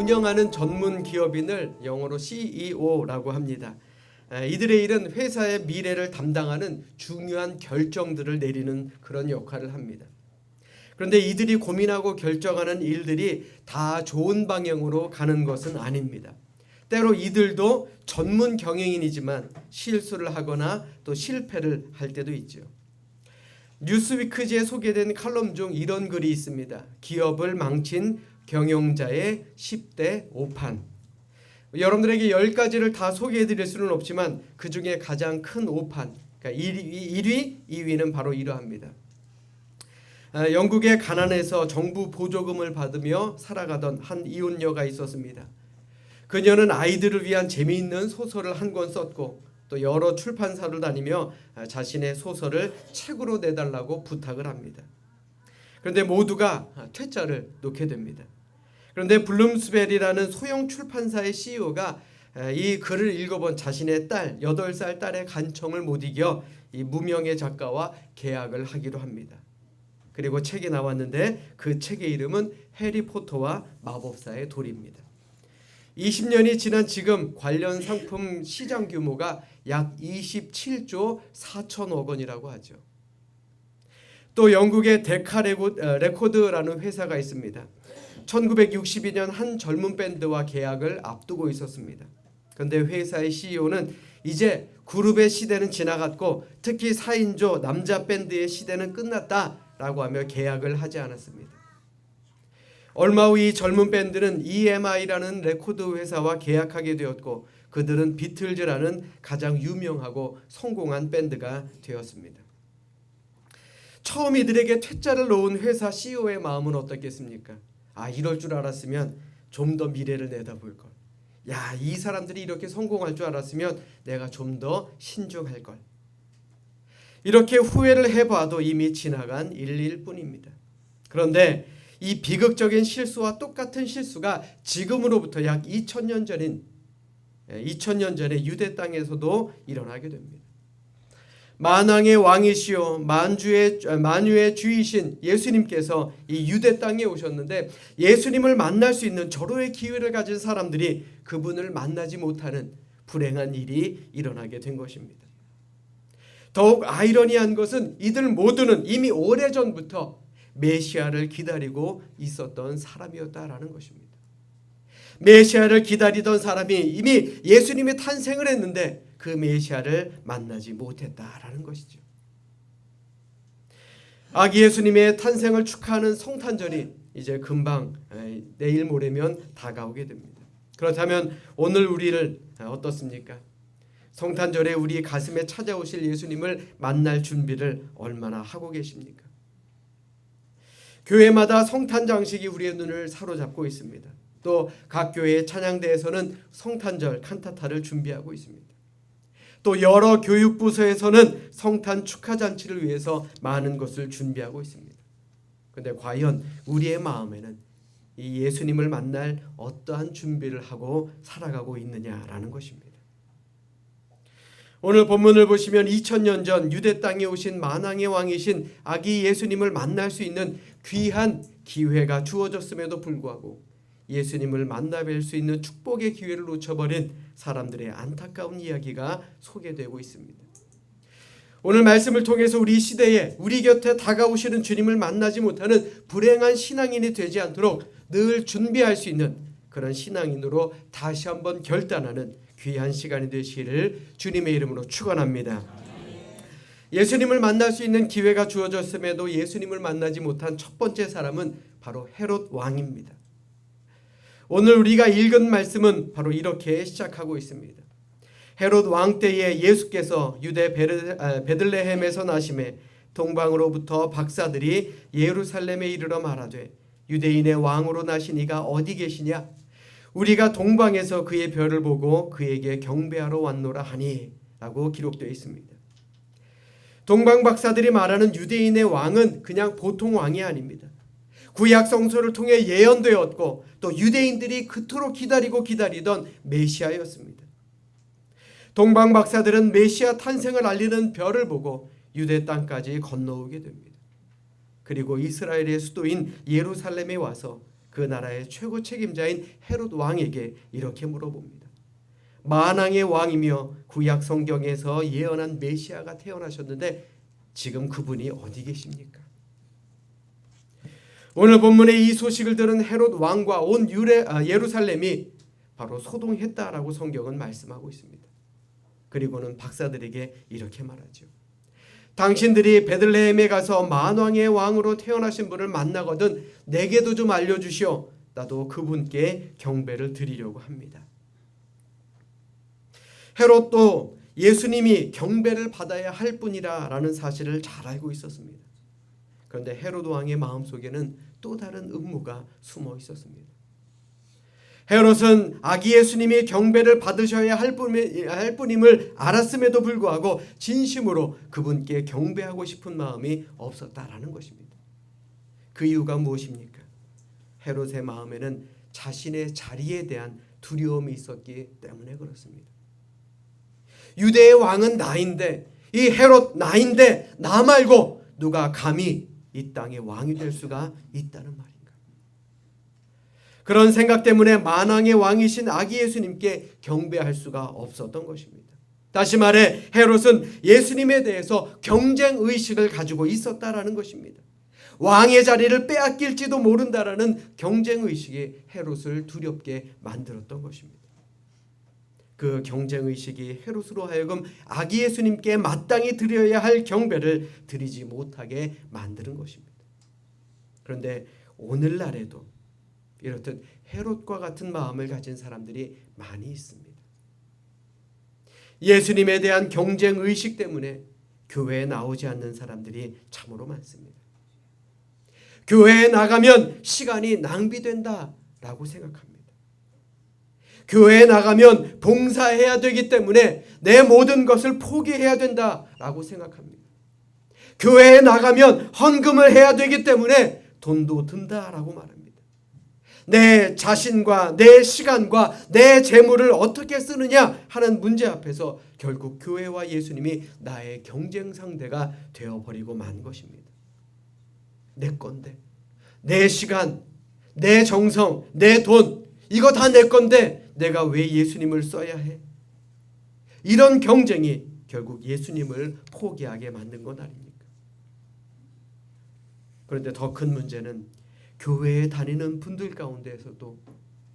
운영하는 전문 기업인을 영어로 CEO라고 합니다. 이들의 일은 회사의 미래를 담당하는 중요한 결정들을 내리는 그런 역할을 합니다. 그런데 이들이 고민하고 결정하는 일들이 다 좋은 방향으로 가는 것은 아닙니다. 때로 이들도 전문 경영인이지만 실수를 하거나 또 실패를 할 때도 있죠. 뉴스위크지에 소개된 칼럼 중 이런 글이 있습니다. 기업을 망친 경영자의 10대 오판. 여러분들에게 10가지를 다 소개해드릴 수는 없지만 그 중에 가장 큰 오판, 그러니까 1위, 2위는 바로 이러합니다. 영국의 가난에서 정부 보조금을 받으며 살아가던 한 이혼녀가 있었습니다. 그녀는 아이들을 위한 재미있는 소설을 한 권 썼고 또 여러 출판사를 다니며 자신의 소설을 책으로 내달라고 부탁을 합니다. 그런데 모두가 퇴짜를 놓게 됩니다. 그런데 블룸스벨이라는 소형 출판사의 CEO가 이 글을 읽어본 자신의 딸, 8살 딸의 간청을 못 이겨 이 무명의 작가와 계약을 하기로 합니다. 그리고 책이 나왔는데 그 책의 이름은 해리포터와 마법사의 돌입니다. 20년이 지난 지금 관련 상품 시장 규모가 약 27조 4천억 원이라고 하죠. 또 영국의 데카 레코드라는 회사가 있습니다. 1962년 한 젊은 밴드와 계약을 앞두고 있었습니다. 그런데 회사의 CEO는 이제 그룹의 시대는 지나갔고 특히 4인조 남자 밴드의 시대는 끝났다라고 하며 계약을 하지 않았습니다. 얼마 후 이 젊은 밴드는 EMI라는 레코드 회사와 계약하게 되었고 그들은 비틀즈라는 가장 유명하고 성공한 밴드가 되었습니다. 처음 이들에게 퇴짜를 놓은 회사 CEO의 마음은 어떻겠습니까? 이럴 줄 알았으면 좀 더 미래를 내다볼 걸. 이 사람들이 이렇게 성공할 줄 알았으면 내가 좀 더 신중할 걸. 이렇게 후회를 해봐도 이미 지나간 일일 뿐입니다. 그런데 이 비극적인 실수와 똑같은 실수가 지금으로부터 약 2000년 전에 유대 땅에서도 일어나게 됩니다. 만왕의 왕이시오 만유의 주이신 예수님께서 이 유대 땅에 오셨는데 예수님을 만날 수 있는 절호의 기회를 가진 사람들이 그분을 만나지 못하는 불행한 일이 일어나게 된 것입니다. 더욱 아이러니한 것은 이들 모두는 이미 오래전부터 메시아를 기다리고 있었던 사람이었다라는 것입니다. 메시아를 기다리던 사람이 이미 예수님의 탄생을 했는데 그 메시아를 만나지 못했다라는 것이죠. 아기 예수님의 탄생을 축하하는 성탄절이 이제 금방 내일 모레면 다가오게 됩니다. 그렇다면 오늘 우리를 어떻습니까? 성탄절에 우리 가슴에 찾아오실 예수님을 만날 준비를 얼마나 하고 계십니까? 교회마다 성탄 장식이 우리의 눈을 사로잡고 있습니다. 또 각 교회의 찬양대에서는 성탄절 칸타타를 준비하고 있습니다. 또 여러 교육부서에서는 성탄 축하잔치를 위해서 많은 것을 준비하고 있습니다. 그런데 과연 우리의 마음에는 이 예수님을 만날 어떠한 준비를 하고 살아가고 있느냐라는 것입니다. 오늘 본문을 보시면 2000년 전 유대 땅에 오신 만왕의 왕이신 아기 예수님을 만날 수 있는 귀한 기회가 주어졌음에도 불구하고 예수님을 만나 뵐 수 있는 축복의 기회를 놓쳐버린 사람들의 안타까운 이야기가 소개되고 있습니다. 오늘 말씀을 통해서 우리 시대에 우리 곁에 다가오시는 주님을 만나지 못하는 불행한 신앙인이 되지 않도록 늘 준비할 수 있는 그런 신앙인으로 다시 한번 결단하는 귀한 시간이 되시기를 주님의 이름으로 축원합니다. 예수님을 만날 수 있는 기회가 주어졌음에도 예수님을 만나지 못한 첫 번째 사람은 바로 헤롯 왕입니다. 오늘 우리가 읽은 말씀은 바로 이렇게 시작하고 있습니다. 헤롯 왕 때에 예수께서 유대 베들레헴에서 나심에 동방으로부터 박사들이 예루살렘에 이르러 말하되 유대인의 왕으로 나신 이가 어디 계시냐? 우리가 동방에서 그의 별을 보고 그에게 경배하러 왔노라 하니 라고 기록되어 있습니다. 동방 박사들이 말하는 유대인의 왕은 그냥 보통 왕이 아닙니다. 구약 성서를 통해 예언되었고 또 유대인들이 그토록 기다리던 메시아였습니다. 동방 박사들은 메시아 탄생을 알리는 별을 보고 유대 땅까지 건너오게 됩니다. 그리고 이스라엘의 수도인 예루살렘에 와서 그 그 나라의 최고 책임자인 헤롯 왕에게 이렇게 물어봅니다. 만왕의 왕이며 구약 성경에서 예언한 메시아가 태어나셨는데 지금 그분이 어디 계십니까? 오늘 본문의 이 소식을 들은 헤롯 왕과 온 예루살렘이 바로 소동했다라고 성경은 말씀하고 있습니다. 그리고는 박사들에게 이렇게 말하죠. 당신들이 베들레헴에 가서 만왕의 왕으로 태어나신 분을 만나거든 내게도 좀 알려주시오. 나도 그분께 경배를 드리려고 합니다. 헤롯도 예수님이 경배를 받아야 할 분이라는 사실을 잘 알고 있었습니다. 그런데 헤롯 왕의 마음속에는 또 다른 음모가 숨어 있었습니다. 헤롯은 아기 예수님이 경배를 받으셔야 할 분임을 알았음에도 불구하고 진심으로 그분께 경배하고 싶은 마음이 없었다라는 것입니다. 그 이유가 무엇입니까? 헤롯의 마음에는 자신의 자리에 대한 두려움이 있었기 때문에 그렇습니다. 유대의 왕은 나인데, 이 헤롯 나인데 나 말고 누가 감히 이 땅의 왕이 될 수가 있다는 말인가? 그런 생각 때문에 만왕의 왕이신 아기 예수님께 경배할 수가 없었던 것입니다. 다시 말해 헤롯은 예수님에 대해서 경쟁의식을 가지고 있었다라는 것입니다. 왕의 자리를 빼앗길지도 모른다라는 경쟁의식이 헤롯을 두렵게 만들었던 것입니다. 그 경쟁의식이 헤롯으로 하여금 아기 예수님께 마땅히 드려야 할 경배를 드리지 못하게 만드는 것입니다. 그런데 오늘날에도 이렇듯 헤롯과 같은 마음을 가진 사람들이 많이 있습니다. 예수님에 대한 경쟁의식 때문에 교회에 나오지 않는 사람들이 참으로 많습니다. 교회에 나가면 시간이 낭비된다라고 생각합니다. 교회에 나가면 봉사해야 되기 때문에 내 모든 것을 포기해야 된다라고 생각합니다. 교회에 나가면 헌금을 해야 되기 때문에 돈도 든다라고 말합니다. 내 자신과 내 시간과 내 재물을 어떻게 쓰느냐 하는 문제 앞에서 결국 교회와 예수님이 나의 경쟁 상대가 되어버리고 만 것입니다. 내 건데, 내 시간, 내 정성, 내 돈, 이거 다 내 건데 내가 왜 예수님을 써야 해? 이런 경쟁이 결국 예수님을 포기하게 만든 것 아닙니까? 그런데 더 큰 문제는 교회에 다니는 분들 가운데에서도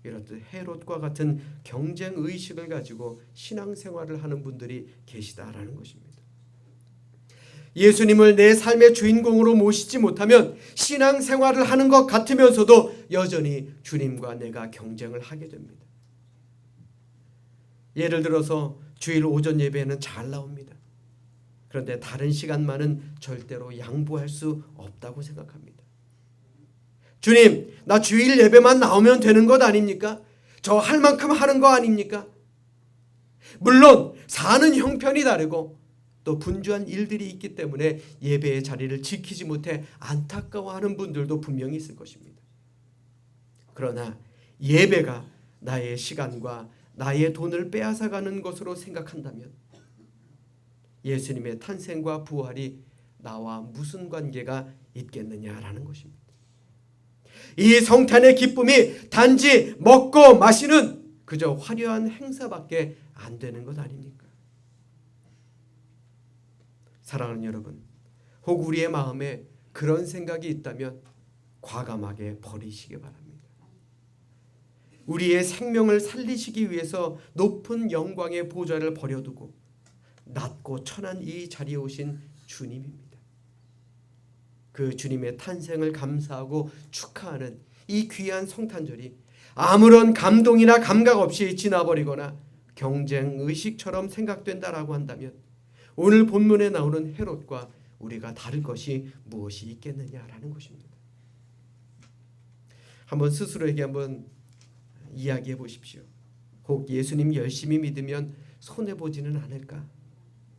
이렇듯 헤롯과 같은 경쟁의식을 가지고 신앙생활을 하는 분들이 계시다라는 것입니다. 예수님을 내 삶의 주인공으로 모시지 못하면 신앙생활을 하는 것 같으면서도 여전히 주님과 내가 경쟁을 하게 됩니다. 예를 들어서 주일 오전 예배는 잘 나옵니다. 그런데 다른 시간만은 절대로 양보할 수 없다고 생각합니다. 주님, 나 주일 예배만 나오면 되는 것 아닙니까? 저 할 만큼 하는 거 아닙니까? 물론 사는 형편이 다르고 또 분주한 일들이 있기 때문에 예배의 자리를 지키지 못해 안타까워하는 분들도 분명히 있을 것입니다. 그러나 예배가 나의 시간과 나의 돈을 빼앗아가는 것으로 생각한다면 예수님의 탄생과 부활이 나와 무슨 관계가 있겠느냐라는 것입니다. 이 성탄의 기쁨이 단지 먹고 마시는 그저 화려한 행사밖에 안 되는 것 아닙니까? 사랑하는 여러분, 혹 우리의 마음에 그런 생각이 있다면 과감하게 버리시기 바랍니다. 우리의 생명을 살리시기 위해서 높은 영광의 보좌를 버려두고 낮고 천한 이 자리에 오신 주님입니다. 그 주님의 탄생을 감사하고 축하하는 이 귀한 성탄절이 아무런 감동이나 감각 없이 지나버리거나 경쟁의식처럼 생각된다라고 한다면 오늘 본문에 나오는 헤롯과 우리가 다를 것이 무엇이 있겠느냐라는 것입니다. 한번 스스로에게 한번 이야기해 보십시오. 혹 예수님 열심히 믿으면 손해보지는 않을까?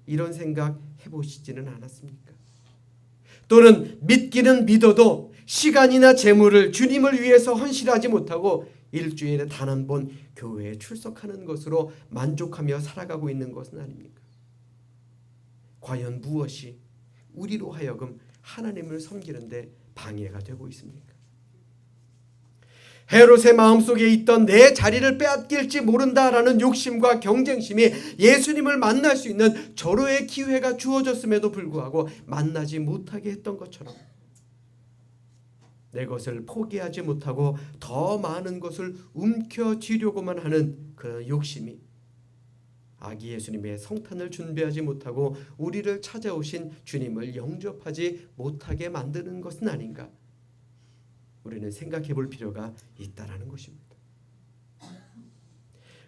이런 생각 해보시지는 않았습니까? 또는 믿기는 믿어도 시간이나 재물을 주님을 위해서 헌신하지 못하고 일주일에 단 한 번 교회에 출석하는 것으로 만족하며 살아가고 있는 것은 아닙니까? 과연 무엇이 우리로 하여금 하나님을 섬기는데 방해가 되고 있습니까? 헤롯의 마음속에 있던 내 자리를 빼앗길지 모른다라는 욕심과 경쟁심이 예수님을 만날 수 있는 절호의 기회가 주어졌음에도 불구하고 만나지 못하게 했던 것처럼 내 것을 포기하지 못하고 더 많은 것을 움켜쥐려고만 하는 그 욕심이 아기 예수님의 성탄을 준비하지 못하고 우리를 찾아오신 주님을 영접하지 못하게 만드는 것은 아닌가, 우리는 생각해 볼 필요가 있다라는 것입니다.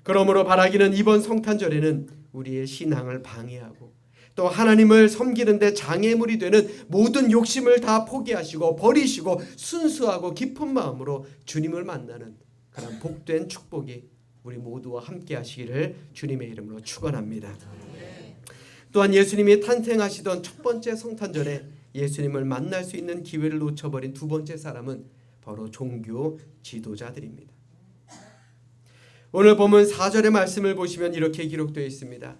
그러므로 바라기는 이번 성탄절에는 우리의 신앙을 방해하고 또 하나님을 섬기는 데 장애물이 되는 모든 욕심을 다 포기하시고 버리시고 순수하고 깊은 마음으로 주님을 만나는 그런 복된 축복이 우리 모두와 함께 하시기를 주님의 이름으로 축원합니다. 또한 예수님이 탄생하시던 첫 번째 성탄절에 예수님을 만날 수 있는 기회를 놓쳐버린 두 번째 사람은 바로 종교 지도자들입니다. 오늘 본문 4절의 말씀을 보시면 이렇게 기록되어 있습니다.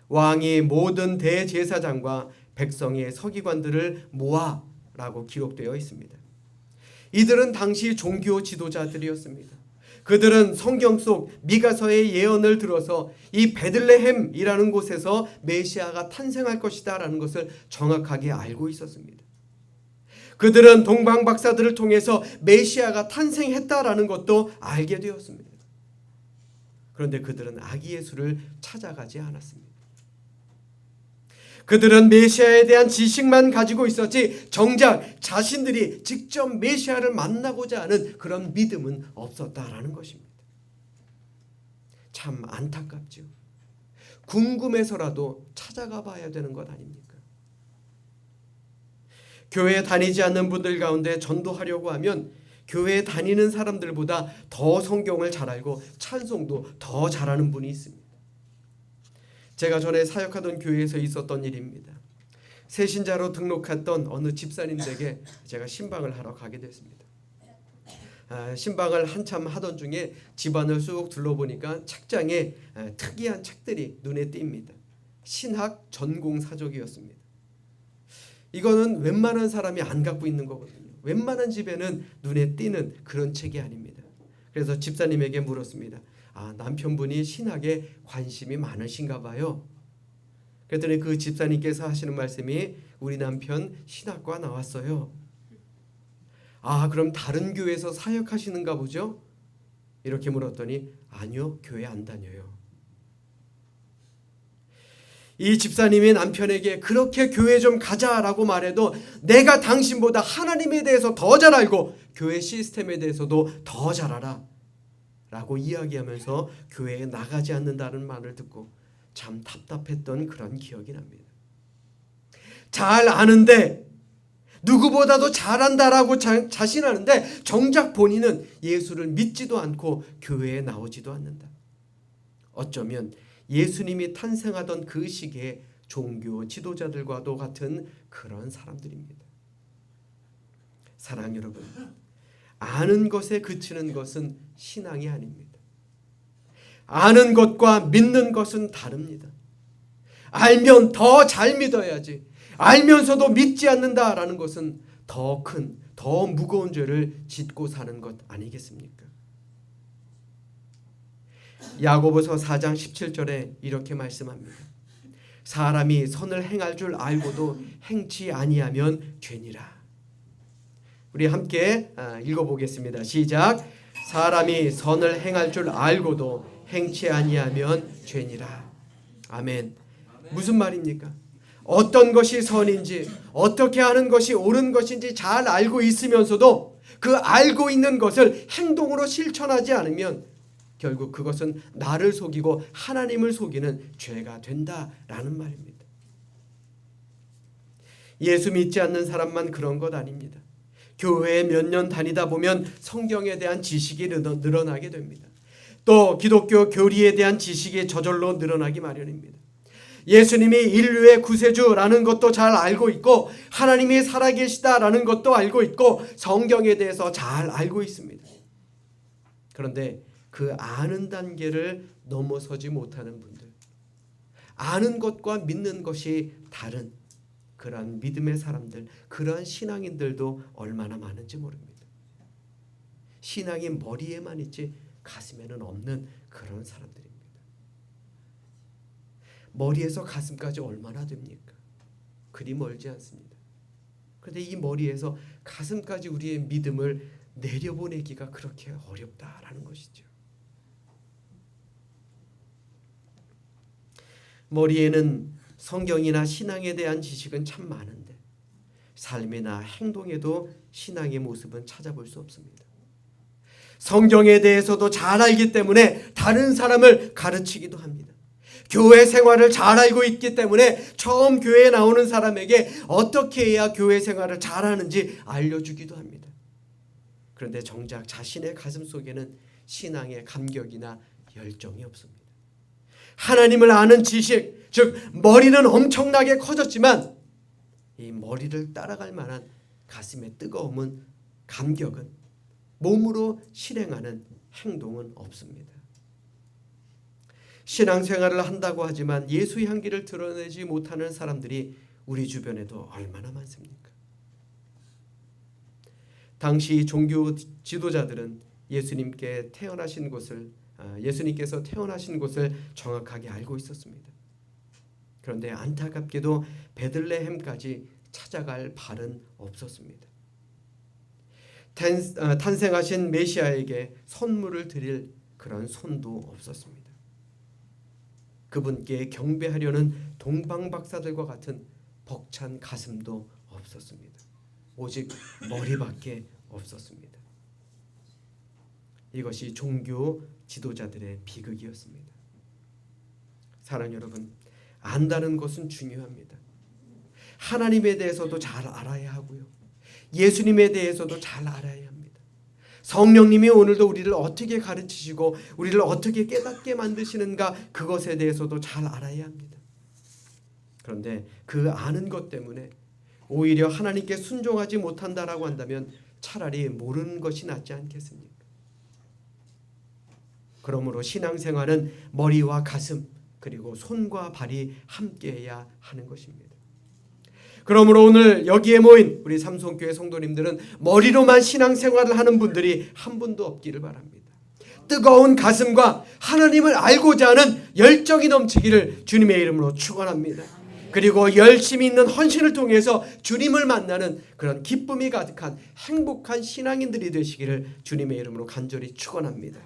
왕이 모든 대제사장과 백성의 서기관들을 모아 라고 기록되어 있습니다. 이들은 당시 종교 지도자들이었습니다. 그들은 성경 속 미가서의 예언을 들어서 이 베들레헴이라는 곳에서 메시아가 탄생할 것이다 라는 것을 정확하게 알고 있었습니다. 그들은 동방 박사들을 통해서 메시아가 탄생했다라는 것도 알게 되었습니다. 그런데 그들은 아기 예수를 찾아가지 않았습니다. 그들은 메시아에 대한 지식만 가지고 있었지 정작 자신들이 직접 메시아를 만나고자 하는 그런 믿음은 없었다라는 것입니다. 참 안타깝죠. 궁금해서라도 찾아가 봐야 되는 것 아닙니까? 교회에 다니지 않는 분들 가운데 전도하려고 하면 교회에 다니는 사람들보다 더 성경을 잘 알고 찬송도 더 잘하는 분이 있습니다. 제가 전에 사역하던 교회에서 있었던 일입니다. 새신자로 등록했던 어느 집사님에게 제가 신방을 하러 가게 됐습니다. 신방을 한참 하던 중에 집안을 쑥 둘러보니까 책장에 특이한 책들이 눈에 띕니다. 신학 전공 사족이었습니다. 이거는 웬만한 사람이 안 갖고 있는 거거든요. 웬만한 집에는 눈에 띄는 그런 책이 아닙니다. 그래서 집사님에게 물었습니다. 남편분이 신학에 관심이 많으신가 봐요. 그랬더니 그 집사님께서 하시는 말씀이 우리 남편 신학과 나왔어요. 그럼 다른 교회에서 사역하시는가 보죠? 이렇게 물었더니 아니요, 교회 안 다녀요. 이 집사님이 남편에게 그렇게 교회 좀 가자라고 말해도 내가 당신보다 하나님에 대해서 더 잘 알고 교회 시스템에 대해서도 더 잘 알아 라고 이야기하면서 교회에 나가지 않는다는 말을 듣고 참 답답했던 그런 기억이 납니다. 잘 아는데 누구보다도 잘한다라고 자신하는데 정작 본인은 예수를 믿지도 않고 교회에 나오지도 않는다. 어쩌면 예수님이 탄생하던 그 시기에 종교 지도자들과도 같은 그런 사람들입니다. 사랑 여러분, 아는 것에 그치는 것은 신앙이 아닙니다. 아는 것과 믿는 것은 다릅니다. 알면 더 잘 믿어야지, 알면서도 믿지 않는다라는 것은 더 큰, 더 무거운 죄를 짓고 사는 것 아니겠습니까? 야고보서 4장 17절에 이렇게 말씀합니다. 사람이 선을 행할 줄 알고도 행치 아니하면 죄니라. 우리 함께 읽어보겠습니다. 시작. 사람이 선을 행할 줄 알고도 행치 아니하면 죄니라. 아멘. 무슨 말입니까? 어떤 것이 선인지 어떻게 하는 것이 옳은 것인지 잘 알고 있으면서도 그 알고 있는 것을 행동으로 실천하지 않으면 결국 그것은 나를 속이고 하나님을 속이는 죄가 된다라는 말입니다. 예수 믿지 않는 사람만 그런 것 아닙니다. 교회에 몇 년 다니다 보면 성경에 대한 지식이 늘어나게 됩니다. 또 기독교 교리에 대한 지식이 저절로 늘어나기 마련입니다. 예수님이 인류의 구세주라는 것도 잘 알고 있고 하나님이 살아계시다라는 것도 알고 있고 성경에 대해서 잘 알고 있습니다. 그런데 그 아는 단계를 넘어서지 못하는 분들, 아는 것과 믿는 것이 다른 그러한 믿음의 사람들, 그러한 신앙인들도 얼마나 많은지 모릅니다. 신앙이 머리에만 있지 가슴에는 없는 그런 사람들입니다. 머리에서 가슴까지 얼마나 됩니까? 그리 멀지 않습니다. 그런데 이 머리에서 가슴까지 우리의 믿음을 내려보내기가 그렇게 어렵다라는 것이죠. 머리에는 성경이나 신앙에 대한 지식은 참 많은데 삶이나 행동에도 신앙의 모습은 찾아볼 수 없습니다. 성경에 대해서도 잘 알기 때문에 다른 사람을 가르치기도 합니다. 교회 생활을 잘 알고 있기 때문에 처음 교회에 나오는 사람에게 어떻게 해야 교회 생활을 잘하는지 알려주기도 합니다. 그런데 정작 자신의 가슴 속에는 신앙의 감격이나 열정이 없습니다. 하나님을 아는 지식, 즉 머리는 엄청나게 커졌지만 이 머리를 따라갈 만한 가슴의 뜨거움은, 감격은, 몸으로 실행하는 행동은 없습니다. 신앙생활을 한다고 하지만 예수 향기를 드러내지 못하는 사람들이 우리 주변에도 얼마나 많습니까? 당시 종교 지도자들은 예수님께서 태어나신 곳을 정확하게 알고 있었습니다. 그런데 안타깝게도 베들레헴까지 찾아갈 발은 없었습니다. 탄생하신 메시아에게 선물을 드릴 그런 손도 없었습니다. 그분께 경배하려는 동방박사들과 같은 벅찬 가슴도 없었습니다. 오직 머리밖에 없었습니다. 이것이 종교 지도자들의 비극이었습니다. 사랑 여러분, 안다는 것은 중요합니다. 하나님에 대해서도 잘 알아야 하고요. 예수님에 대해서도 잘 알아야 합니다. 성령님이 오늘도 우리를 어떻게 가르치시고 우리를 어떻게 깨닫게 만드시는가, 그것에 대해서도 잘 알아야 합니다. 그런데 그 아는 것 때문에 오히려 하나님께 순종하지 못한다라고 한다면 차라리 모르는 것이 낫지 않겠습니까? 그러므로 신앙생활은 머리와 가슴 그리고 손과 발이 함께해야 하는 것입니다. 그러므로 오늘 여기에 모인 우리 삼성교회 성도님들은 머리로만 신앙생활을 하는 분들이 한 분도 없기를 바랍니다. 뜨거운 가슴과 하나님을 알고자 하는 열정이 넘치기를 주님의 이름으로 축원합니다. 그리고 열심히 있는 헌신을 통해서 주님을 만나는 그런 기쁨이 가득한 행복한 신앙인들이 되시기를 주님의 이름으로 간절히 축원합니다.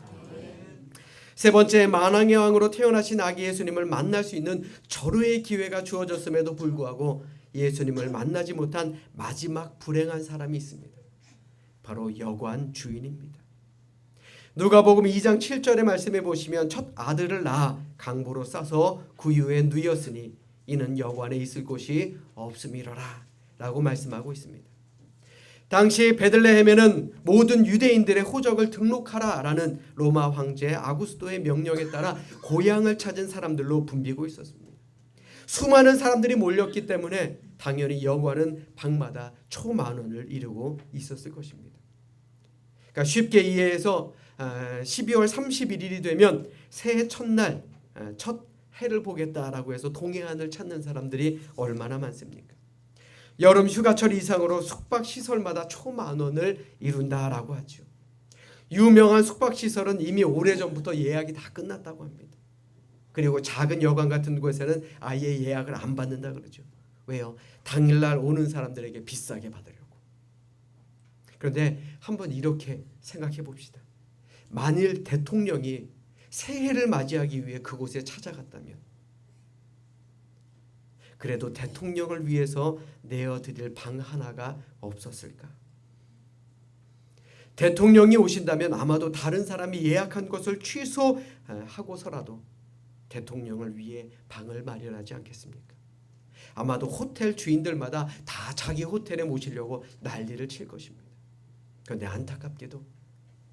세 번째, 만왕의 왕으로 태어나신 아기 예수님을 만날 수 있는 절호의 기회가 주어졌음에도 불구하고 예수님을 만나지 못한 마지막 불행한 사람이 있습니다. 바로 여관 주인입니다. 누가복음 2장 7절의 말씀에 보시면 첫 아들을 낳아 강보로 싸서 구유에 누였으니 이는 여관에 있을 곳이 없음이로라 라고 말씀하고 있습니다. 당시 베들레헴에는 모든 유대인들의 호적을 등록하라 라는 로마 황제 아구스토의 명령에 따라 고향을 찾은 사람들로 붐비고 있었습니다. 수많은 사람들이 몰렸기 때문에 당연히 여관은 방마다 초만원을 이루고 있었을 것입니다. 그러니까 쉽게 이해해서 12월 31일이 되면 새해 첫날 첫 해를 보겠다라고 해서 동해안을 찾는 사람들이 얼마나 많습니까? 여름 휴가철 이상으로 숙박시설마다 초만원을 이룬다라고 하죠. 유명한 숙박시설은 이미 오래전부터 예약이 다 끝났다고 합니다. 그리고 작은 여관 같은 곳에는 아예 예약을 안 받는다 그러죠. 왜요? 당일날 오는 사람들에게 비싸게 받으려고. 그런데 한번 이렇게 생각해 봅시다. 만일 대통령이 새해를 맞이하기 위해 그곳에 찾아갔다면 그래도 대통령을 위해서 내어드릴 방 하나가 없었을까? 대통령이 오신다면 아마도 다른 사람이 예약한 것을 취소하고서라도 대통령을 위해 방을 마련하지 않겠습니까? 아마도 호텔 주인들마다 다 자기 호텔에 모시려고 난리를 칠 것입니다. 그런데 안타깝게도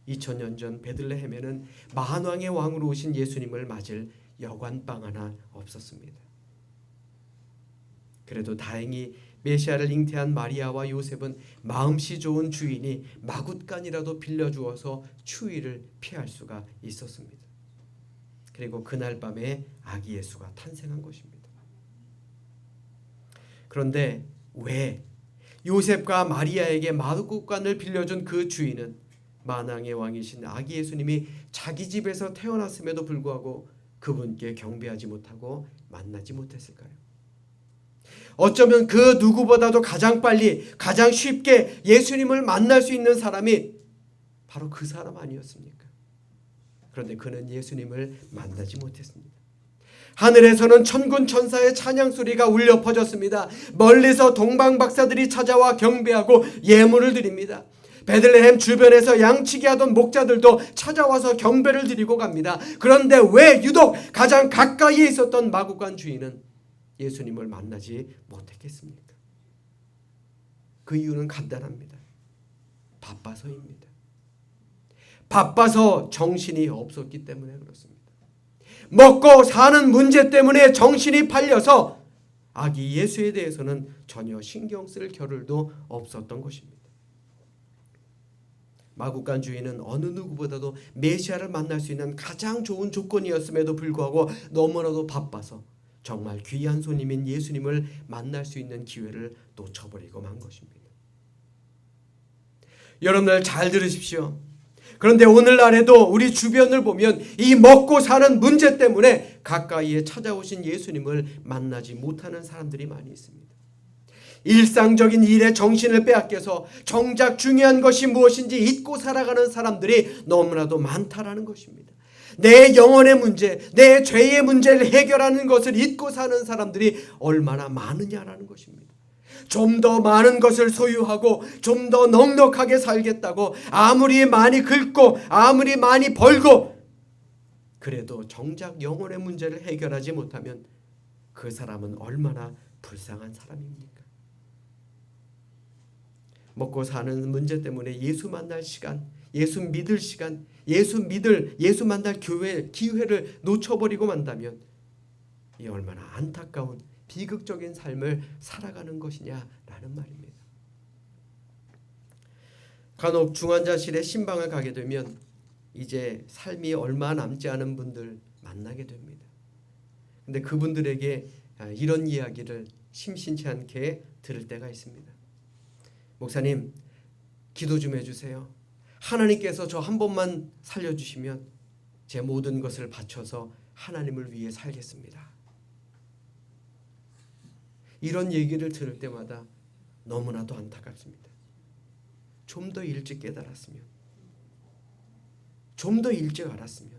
2000년 전 베들레헴에는 만왕의 왕으로 오신 예수님을 맞을 여관방 하나 없었습니다. 그래도 다행히 메시아를 잉태한 마리아와 요셉은 마음씨 좋은 주인이 마굿간이라도 빌려주어서 추위를 피할 수가 있었습니다. 그리고 그날 밤에 아기 예수가 탄생한 것입니다. 그런데 왜 요셉과 마리아에게 마굿간을 빌려준 그 주인은 만왕의 왕이신 아기 예수님이 자기 집에서 태어났음에도 불구하고 그분께 경배하지 못하고 만나지 못했을까요? 어쩌면 그 누구보다도 가장 빨리 가장 쉽게 예수님을 만날 수 있는 사람이 바로 그 사람 아니었습니까? 그런데 그는 예수님을 만나지 못했습니다. 하늘에서는 천군 천사의 찬양 소리가 울려 퍼졌습니다. 멀리서 동방 박사들이 찾아와 경배하고 예물을 드립니다. 베들레헴 주변에서 양치기 하던 목자들도 찾아와서 경배를 드리고 갑니다. 그런데 왜 유독 가장 가까이에 있었던 마구간 주인은 예수님을 만나지 못했겠습니까? 그 이유는 간단합니다. 바빠서입니다. 바빠서 정신이 없었기 때문에 그렇습니다. 먹고 사는 문제 때문에 정신이 팔려서 아기 예수에 대해서는 전혀 신경 쓸 겨를도 없었던 것입니다. 마구간 주인은 어느 누구보다도 메시아를 만날 수 있는 가장 좋은 조건이었음에도 불구하고 너무나도 바빠서 정말 귀한 손님인 예수님을 만날 수 있는 기회를 놓쳐버리고 만 것입니다. 여러분들 잘 들으십시오. 그런데 오늘날에도 우리 주변을 보면 이 먹고 사는 문제 때문에 가까이에 찾아오신 예수님을 만나지 못하는 사람들이 많이 있습니다. 일상적인 일에 정신을 빼앗겨서 정작 중요한 것이 무엇인지 잊고 살아가는 사람들이 너무나도 많다라는 것입니다. 내 영혼의 문제, 내 죄의 문제를 해결하는 것을 잊고 사는 사람들이 얼마나 많으냐라는 것입니다. 좀 더 많은 것을 소유하고 좀 더 넉넉하게 살겠다고 아무리 많이 긁고 아무리 많이 벌고 그래도 정작 영혼의 문제를 해결하지 못하면 그 사람은 얼마나 불쌍한 사람입니까? 먹고 사는 문제 때문에 예수 만날 시간, 예수 믿을 시간, 예수 만날 기회를 놓쳐버리고 만다면 이 얼마나 안타까운 비극적인 삶을 살아가는 것이냐라는 말입니다. 간혹 중환자실에 신방을 가게 되면 이제 삶이 얼마 남지 않은 분들 만나게 됩니다. 근데 그분들에게 이런 이야기를 심심치 않게 들을 때가 있습니다. 목사님, 기도 좀 해주세요. 하나님께서 저 한 번만 살려주시면 제 모든 것을 바쳐서 하나님을 위해 살겠습니다. 이런 얘기를 들을 때마다 너무나도 안타깝습니다. 좀 더 일찍 깨달았으면, 좀 더 일찍 알았으면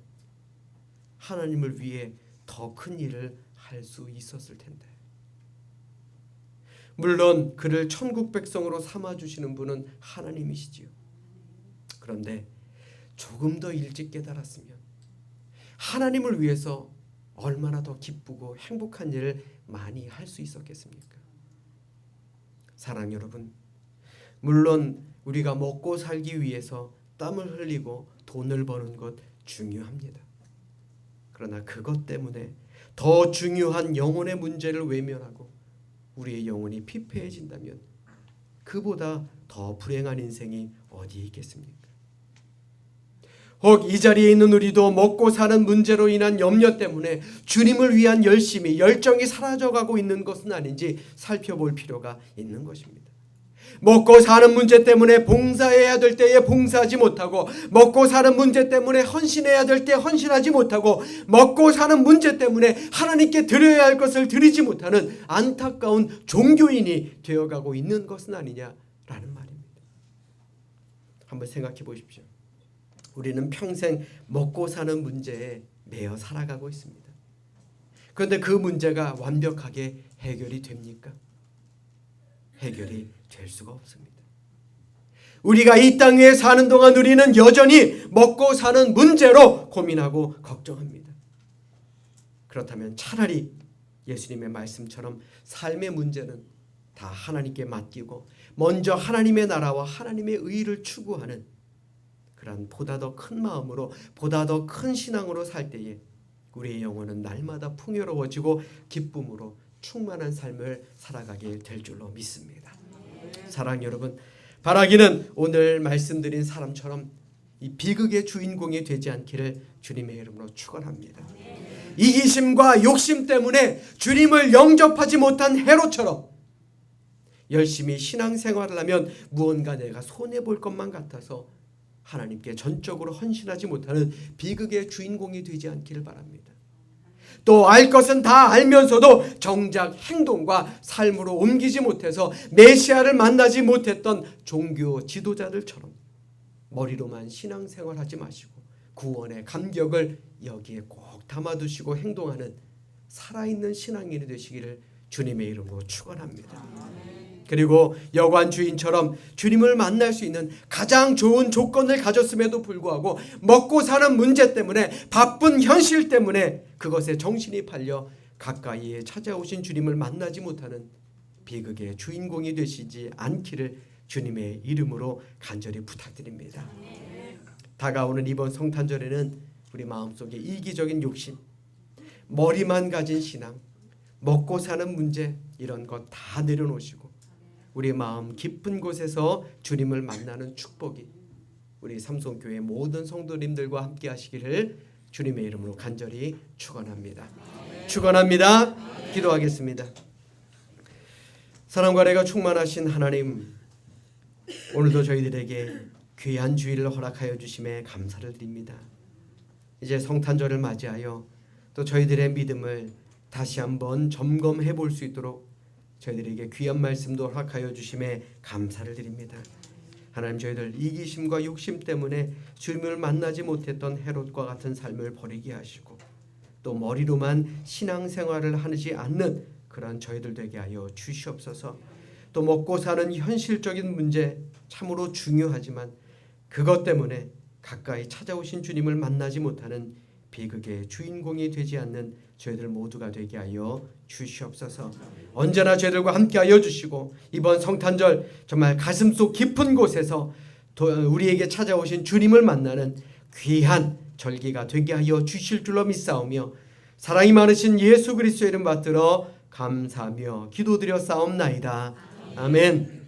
하나님을 위해 더 큰 일을 할 수 있었을 텐데. 물론 그를 천국 백성으로 삼아주시는 분은 하나님이시지요. 그런데 조금 더 일찍 깨달았으면 하나님을 위해서 얼마나 더 기쁘고 행복한 일을 많이 할 수 있었겠습니까? 사랑 여러분, 물론 우리가 먹고 살기 위해서 땀을 흘리고 돈을 버는 것 중요합니다. 그러나 그것 때문에 더 중요한 영혼의 문제를 외면하고 우리의 영혼이 피폐해진다면 그보다 더 불행한 인생이 어디에 있겠습니까? 혹 이 자리에 있는 우리도 먹고 사는 문제로 인한 염려 때문에 주님을 위한 열정이 사라져가고 있는 것은 아닌지 살펴볼 필요가 있는 것입니다. 먹고 사는 문제 때문에 봉사해야 될 때에 봉사하지 못하고, 먹고 사는 문제 때문에 헌신해야 될 때 헌신하지 못하고, 먹고 사는 문제 때문에 하나님께 드려야 할 것을 드리지 못하는 안타까운 종교인이 되어가고 있는 것은 아니냐라는 말입니다. 한번 생각해 보십시오. 우리는 평생 먹고 사는 문제에 매여 살아가고 있습니다. 그런데 그 문제가 완벽하게 해결이 됩니까? 해결이 될 수가 없습니다. 우리가 이 땅 위에 사는 동안 우리는 여전히 먹고 사는 문제로 고민하고 걱정합니다. 그렇다면 차라리 예수님의 말씀처럼 삶의 문제는 다 하나님께 맡기고 먼저 하나님의 나라와 하나님의 의를 추구하는 그런 보다 더 큰 마음으로, 보다 더 큰 신앙으로 살 때에 우리의 영혼은 날마다 풍요로워지고 기쁨으로 충만한 삶을 살아가게 될 줄로 믿습니다. 사랑 여러분, 바라기는 오늘 말씀드린 사람처럼 이 비극의 주인공이 되지 않기를 주님의 이름으로 축원합니다. 이기심과 욕심 때문에 주님을 영접하지 못한 헤롯처럼 열심히 신앙생활을 하면 무언가 내가 손해볼 것만 같아서 하나님께 전적으로 헌신하지 못하는 비극의 주인공이 되지 않기를 바랍니다. 또 알 것은 다 알면서도 정작 행동과 삶으로 옮기지 못해서 메시아를 만나지 못했던 종교 지도자들처럼 머리로만 신앙생활하지 마시고 구원의 감격을 여기에 꼭 담아두시고 행동하는 살아있는 신앙인이 되시기를 주님의 이름으로 축원합니다. 그리고 여관 주인처럼 주님을 만날 수 있는 가장 좋은 조건을 가졌음에도 불구하고 먹고 사는 문제 때문에 바쁜 현실 때문에 그것에 정신이 팔려 가까이에 찾아오신 주님을 만나지 못하는 비극의 주인공이 되시지 않기를 주님의 이름으로 간절히 부탁드립니다. 다가오는 이번 성탄절에는 우리 마음속에 이기적인 욕심, 머리만 가진 신앙, 먹고 사는 문제 이런 것 다 내려놓으시고 우리 마음 깊은 곳에서 주님을 만나는 축복이 우리 삼성교회 모든 성도님들과 함께 하시기를 주님의 이름으로 간절히 축원합니다. 축원합니다. 기도하겠습니다. 사랑과 은혜가 충만하신 하나님, 오늘도 저희들에게 귀한 주일을 허락하여 주심에 감사를 드립니다. 이제 성탄절을 맞이하여 또 저희들의 믿음을 다시 한번 점검해 볼 수 있도록 저희들에게 귀한 말씀도 허락하여 주심에 감사를 드립니다. 하나님, 저희들 이기심과 욕심 때문에 주님을 만나지 못했던 헤롯과 같은 삶을 버리게 하시고 또 머리로만 신앙생활을 하지 않는 그런 저희들 되게 하여 주시옵소서. 또 먹고 사는 현실적인 문제 참으로 중요하지만 그것 때문에 가까이 찾아오신 주님을 만나지 못하는 비극의 주인공이 되지 않는 저희들 모두가 되게 하여 주시옵소서. 언제나 저희들과 함께 하여 주시고 이번 성탄절 정말 가슴속 깊은 곳에서 우리에게 찾아오신 주님을 만나는 귀한 절기가 되게 하여 주실 줄로 믿사오며 사랑이 많으신 예수 그리스도의 이름 받들어 감사하며 기도드려 싸움나이다. 아멘.